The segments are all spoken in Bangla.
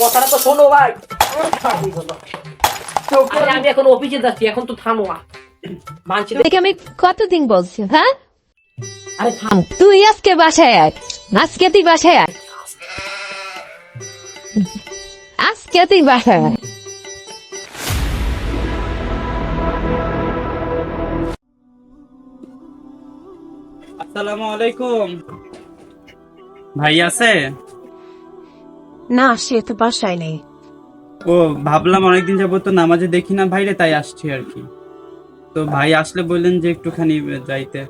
কথাটা তো শোনো ভাই। আমি এখন অফিসে যাচ্ছি, এখন তো থামো। আমি কতদিন বলছি, হ্যাঁ? আরে থাম, তুই আজকে বাসায় আয়, আজকে তুই বাসায় আয়, আজকে তুই বাসায় আয়। আসসালামু আলাইকুম। ভাই আছে? না, সে তো বাসায় নেই। ও, ভাবলাম অনেকদিন যাবত তো নামাজে দেখি না ভাইরে, তাই আসছি আর কি। তো ভাই আসলে বললেন যে একটুখানি যাইতে।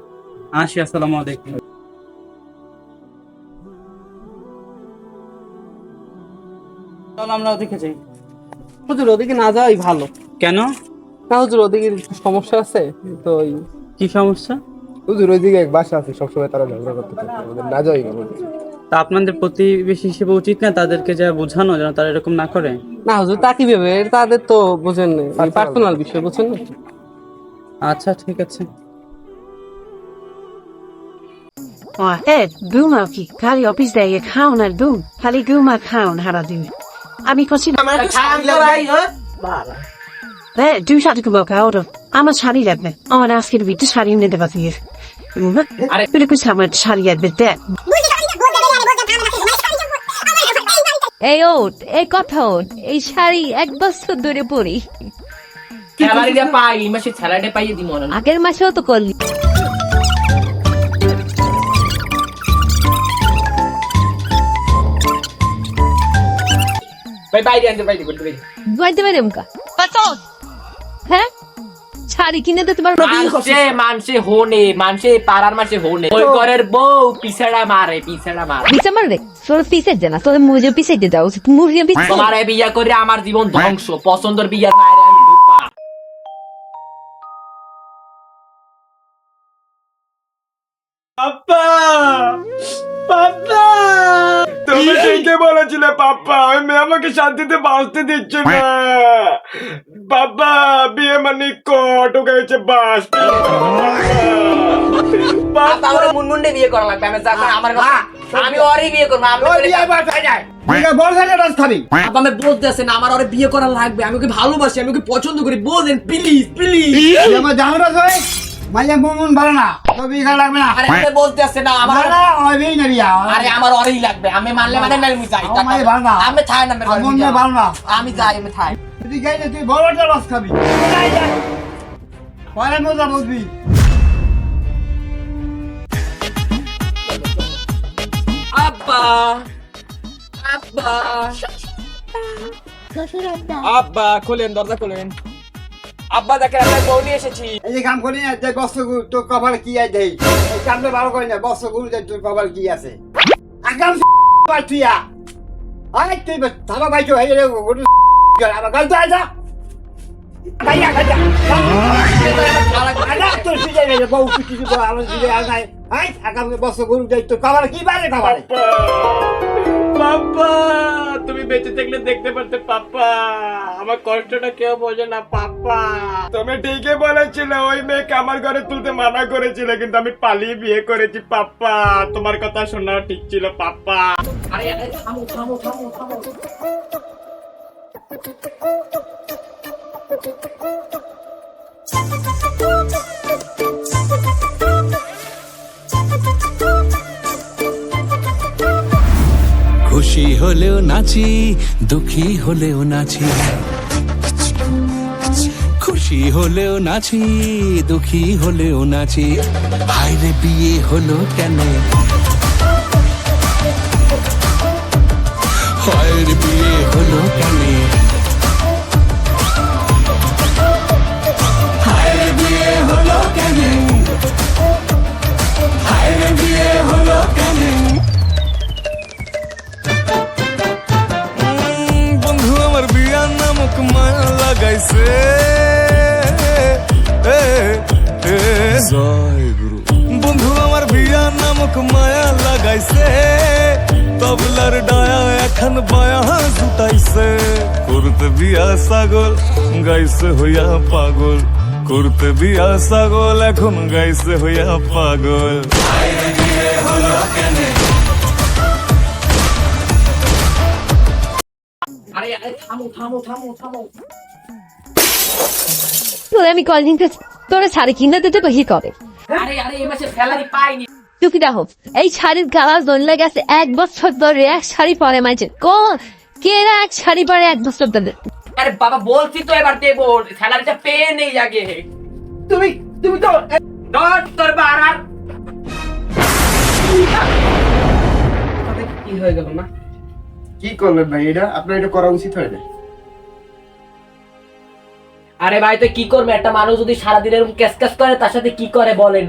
আসি, আসসালামু আলাইকুম। চল আমরা ওদিকে যাই। হুজুর, ওদিকে না যাওয়াই ভালো। কেন? না হুজুর, ওদিকে সমস্যা আছে তো। কি সমস্যা? হুজুর ওইদিকে এক বাসা আছে, সবসময় তারা ঝগড়া করতে থাকে, আমাদের না যাওয়াই ভালো। তা আপনাদের প্রতিবেশী হিসেবে উচিত না তাদেরকে যা বোঝানো, যেন তারা এরকম না করে? না হুজুর, তা কি ভেবে, তাদের তো বোঝেন পার্সোনাল বিষয়, বুঝছেন না? আচ্ছা ঠিক আছে। Boomer কি খালি অফিস দেয় খাও না, দুম খালি গুমা খাও না হারা দিন। আমি করছি দুই সাথে গুলো খাও, আমার শাড়ি লাগবে, আমার আজকের ভিতরে শাড়ি নিতে পারছি। আমার শাড়ি লাগবে দেখ। এই ওট, এই কথা ওট, এই শাড়ি 1 বছর ধরে পরি। স্যালারিটা পাই, এই মাসে স্যালারিটা পাইয়ে দিই মনে হয়। আগের মাসেও তো করলি। ভাই বাইরে আনতে বাইরে করতে বাইরে। বাইতে পারি মুখা, হ্যাঁ? শাড়ি কিনে দিতে পারবো। মানসে হোনে, মানসে পাড়ার মাসে হোনে, ওই ঘরের বউ পিছাড়া মারে, পিছাড়া মারে। পিছা মারবে, তোর পিছে জানা, তোর মুজে পিছাইতে যাও, মুরগি পিছে। তোমার বিয়া করে আমার জীবন ধ্বংস, পছন্দের বিয়ার বাইরে আমি ঢুকবা। পাপ্পা, পাপ্পা, তুমি ঠিকই বলেছিলে পাপ্পা, ওই মেয়ে আমাকে শান্তিতে বাঁচতে দিচ্ছে না। পাপ্পা, বিয়ে মানে কট, ওকে হচ্ছে বাস। মুনমুন্ডে বিয়ে করা লাগবে, আমার আমি ওরই বিয়ে করবো। আমি বলতেছেন আমার ওরে বিয়ে করা লাগবে, আমি ওকে ভালোবাসি, আমি ওকে পছন্দ করি, বলেন প্লিজ প্লিজ। আমার জানুরা জয় মাইয়া মন ভালো না, তো বিয়ে লাগবে না। আরে আমি বলতেছে না আমার, আরে আমার ওরই লাগবে, আমি মানলে মানে আমি যাই, আমি থাই না, আমি যাই, আমি থাই। তুই গাইলে তুই বড়টা রস খাবি, পরে মজা বুঝবি। আব্বা, আব্বা, আব্বা খোলেন, দরজা খোলেন। আব্বা দেখেন আপনার বউ নিয়ে এসেছি। এই যে কাম করি না, যে বস্ত্র তোর কপালে কি আছে, এই কামটা ভালো করি না, বস্ত্র গুলো তোর কপালে কি আছে। আগাম তুইয়া আরে তুই থামা ভাই, কেউ হয়ে আমার গাল তো আজা ভাইয়া গাজা তোর সিজে বউ কিছু আমার দিকে আর নাই। আগাম বস্ত্র গুলো তোর কপালে কি বারে কপালে। পাপ্পা, তুমি বেঁচে থাকলে দেখতে পারতে পাপ্পা, আমার কষ্টটা কেউ বোঝে না পাপ্পা। তুমি ঠিকই বলেছিলে, ওই মেয়েকে আমার ঘরে তুলতে মানা করেছিলে, কিন্তু আমি পালিয়ে বিয়ে করেছি পাপ্পা। তোমার কথা শোনা ঠিক ছিল পাপ্পা। আরে থামো থামো থামো থামো। খুশি হলেও নাচি, দুঃখী হলেও নাচি, খুশি হলেও নাচি, দুঃখী হলেও নাচি। হায়রে বিয়ে হলো কেন, হায়রে বিয়ে হলো কেন, হায়রে বিয়ে হলো কেন, হায়রে বিয়ে হলো কেন। বন্ধু আমার বিয়ার নামক মায়া লাগাইছে, জয় গুরু। বন্ধু আমার বিয়ার নামক মায়া জুটাইছে তবলার ডায়া এখন বায়া জুটাইছে করতে বিয়া ছাগল গাইছে হইয়া পাগল করতে বিয়া ছাগল এখন গাইছে হইয়া পাগল আরে আরে থামো থামো থামো থামো তোরে আমি কয়দিন তোরে শাড়ি কিনে দিতে কহি করে আরে আরে এই মাসে স্যালারি পাইনি চুকি দেখো এই শাড়ির কালার দনলে গেছে 1 বছর ধরে এক শাড়ি পরে মাইছে কোন কেরা এক শাড়ি পরে 1 বছর ধরে আরে বাবা বলছি তো এবার দেবো স্যালারিটা পেয়ে নেই আগে তুমি তুমি তো ডট তোর বাড়ার কি হয়ে গেল না কি করলেন ভাই এটা আপনার এটা করা উচিত হয় না আরে ভাই তো কি করবে একটা মানুষ যদি সারাদিন এরকম ক্যাশ করে তার সাথে কি করে বলেন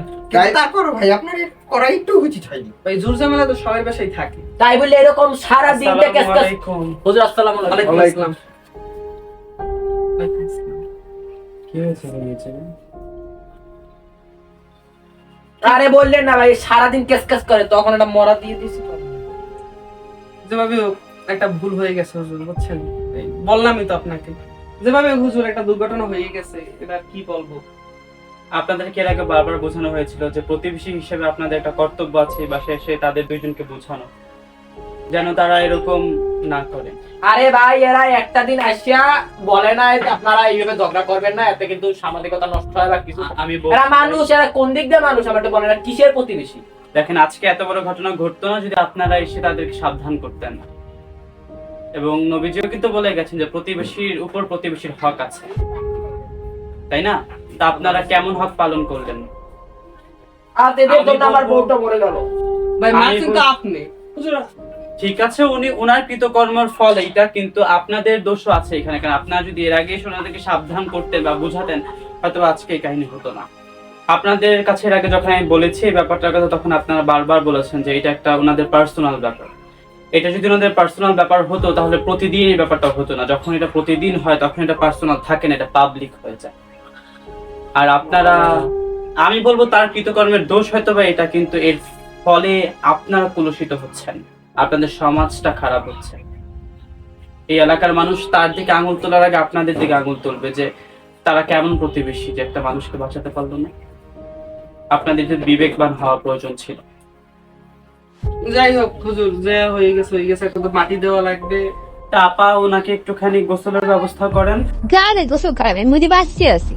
তারপর ভাই আপনার করা একটু উচিত হয়নি ভাই জোর ঝামেলা তো সবার বাসায় থাকে। তাই বলে এরকম সারা দিনটা ক্যাশ হুজুর আসসালামু আলাইকুম ওয়ালাইকুম কি হয়েছে নিচে? আরে বললেন না ভাই সারাদিন ক্যাশ করে তখন একটা মরা দিয়ে দিছি যেভাবে হোক একটা ভুল হয়ে গেছে হুজুর বুঝছেন, এই বললামই তো আপনাকে যেভাবে হুজুর একটা দুর্ঘটনা হয়ে গেছে এটা কি বলবো। আপনাদেরকে এর আগে বারবার বোঝানো হয়েছিল যে প্রতিবেশী হিসেবে আপনাদের একটা কর্তব্য আছে বাসায় এসে তাদের দুইজনকে বোঝানো যেন তারা এরকম না করে। আরে ভাই এরা একটা দিন আসিয়া বলে না যে আপনারা এইভাবে ঝগড়া করবেন না, এতে কিন্তু সামাজিকতা নষ্ট হয় বা কিছু। আমি এরা মানুষ, এরা কোন দিক দিয়ে মানুষ আমাকে বলে না, কিসের প্রতিবেশী? দেখেন আজকে এত বড় ঘটনা ঘটতো না যদি আপনারা এসে তাদেরকে সাবধান করতেন না। এবং নবীজিও কিন্তু বলে গেছেন যে প্রতিবেশীর উপর প্রতিবেশীর হক আছে, তাই না? তা আপনারা কেমন হক পালন করলেন? আর এদের জন্য আমার বউটা মরে গেল। ভাই আমি মাসিন তো বল- আপনি হুজুর ঠিক আছে, উনি ওনার কৃতকর্মের ফল এইটা, কিন্তু আপনাদের দোষও আছে এখানে। কারণ আপনারা যদি এর আগে ওনাদেরকে সাবধান করতেন বা বুঝাতেন হয়তো আজকে এই কাহিনী হতো না। আপনাদের কাছে এর আগে যখন আমি বলেছি এই ব্যাপারটার কথা তখন আপনারা বারবার বলেছেন যে এটা একটা ওনাদের পার্সোনাল ব্যাপার। এটা যদি ওনাদের পার্সোনাল ব্যাপার হতো তাহলে প্রতিদিন এই ব্যাপারটা হতো না। যখন এটা প্রতিদিন হয় তখন এটা পার্সোনাল থাকে না, এটা পাবলিক হয়ে যায়। আর আপনারা, আমি বলবো তার কৃতকর্মের দোষ হয়তো বা এটা, কিন্তু এর ফলে আপনারা কলুষিত হচ্ছেন, আপনাদের সমাজটা খারাপ হচ্ছে। এই এলাকার মানুষ তার দিকে আঙুল তোলার আগে আপনাদের দিকে আঙুল তুলবে যে তারা কেমন প্রতিবেশী যে একটা মানুষকে বাঁচাতে পারলো না। আপনাদের যে বিবেকবান হওয়া প্রয়োজন ছিল। যাই হোক হুজুর যে হয়ে গেছে একটা তো মাটি দেওয়া লাগবে। তা আপা ওনাকে একটুখানি গোসলের ব্যবস্থা করেন। গানে গোসল করাবেন মুদি বাঁচতে আছি।